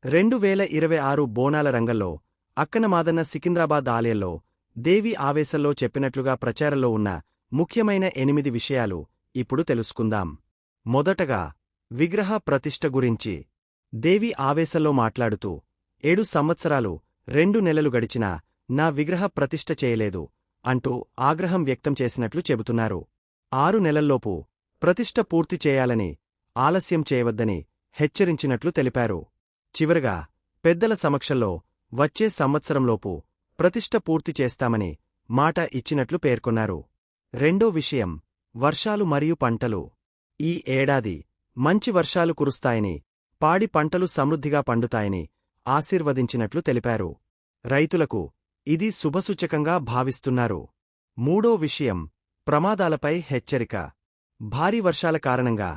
2026 బోనాల రంగంలో అక్కనమాదన్న సికింద్రాబాద్ ఆలయంలో దేవి ఆవేశంలో చెప్పినట్లుగా ప్రచారంలో ఉన్న ముఖ్యమైన 8 విషయాలు ఇప్పుడు తెలుసుకుందాం. మొదటగా విగ్రహ ప్రతిష్ఠ గురించి దేవి ఆవేశంలో మాట్లాడుతూ 7 సంవత్సరాలు 2 నెలలు గడిచినా నా విగ్రహ ప్రతిష్ఠ చేయలేదు అంటూ ఆగ్రహం వ్యక్తం చేసినట్లు చెబుతున్నారు. 6 నెలల్లోపు ప్రతిష్ఠ పూర్తి చేయాలని, ఆలస్యం చేయవద్దని హెచ్చరించినట్లు తెలిపారు. చివరగా పెద్దల సమక్షంలో వచ్చే సంవత్సరంలోపు ప్రతిష్ఠ పూర్తి చేస్తామని మాట ఇచ్చినట్లు పేర్కొన్నారు. రెండో విషయం వర్షాలు మరియు పంటలు. ఈ ఏడాది మంచి వర్షాలు కురుస్తాయని, పాడి పంటలు సమృద్ధిగా పండుతాయని ఆశీర్వదించినట్లు తెలిపారు. రైతులకు ఇది శుభసూచకంగా భావిస్తున్నారు. మూడో విషయం ప్రమాదాలపై హెచ్చరిక. భారీ వర్షాల కారణంగా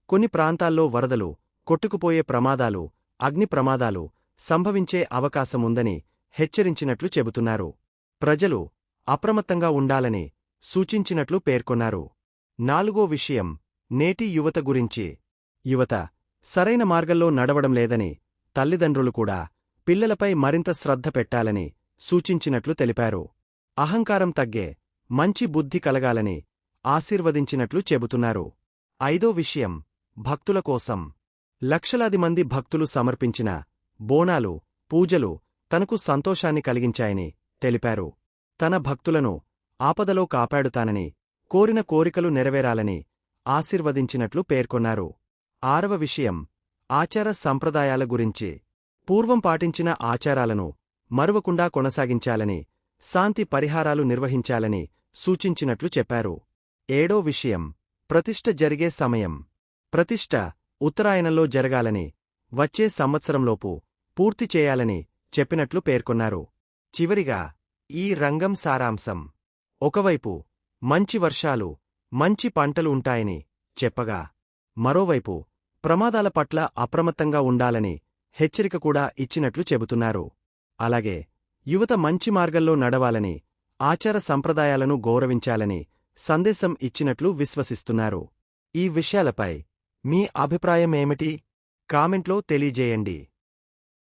కొన్ని ప్రాంతాల్లో వరదలు, కొట్టుకుపోయే ప్రమాదాలు, అగ్ని ప్రమాదాలు సంభవించే అవకాశముందని హెచ్చరించినట్లు చెబుతున్నారు. ప్రజలు అప్రమత్తంగా ఉండాలని సూచించినట్లు పేర్కొన్నారు. నాలుగో విషయం నేటి యువత గురించి. యువత సరైన మార్గంలో నడవడం లేదని, తల్లిదండ్రులు కూడా పిల్లలపై మరింత శ్రద్ధ పెట్టాలని సూచించినట్లు తెలిపారు. అహంకారం తగ్గే మంచి బుద్ధి కలగాలని ఆశీర్వదించినట్లు చెబుతున్నారు. ఐదో విషయం భక్తుల కోసం. లక్షలాది మంది భక్తులు సమర్పించిన బోనాలు, పూజలు తనకు సంతోషాన్ని కలిగించాయని తెలిపారు. తన భక్తులను ఆపదలో కాపాడుతానని, కోరిన కోరికలు నెరవేరాలని ఆశీర్వదించినట్లు పేర్కొన్నారు. ఆరవ విషయం ఆచార సంప్రదాయాల గురించి. పూర్వం పాటించిన ఆచారాలను మరువకుండా కొనసాగించాలని, శాంతి పరిహారాలు నిర్వహించాలని సూచించినట్లు చెప్పారు. ఏడో విషయం ప్రతిష్ఠ జరిగే సమయం. ప్రతిష్ఠ ఉత్తరాయణంలో జరగాలని, వచ్చే సంవత్సరంలోపు పూర్తి చేయాలని చెప్పినట్లు పేర్కొన్నారు. చివరిగా ఈ రంగం సారాంశం. ఒకవైపు మంచి వర్షాలు, మంచి పంటలు ఉంటాయని చెప్పగా, మరోవైపు ప్రమాదాల పట్ల అప్రమత్తంగా ఉండాలని హెచ్చరిక కూడా ఇచ్చినట్లు చెబుతున్నారు. అలాగే యువత మంచి మార్గంలో నడవాలని, ఆచార సంప్రదాయాలను గౌరవించాలని సందేశం ఇచ్చినట్లు విశ్వసిస్తున్నారు. ఈ విషయాలపై మీ అభిప్రాయమేమిటి? కామెంట్లో తెలియజేయండి.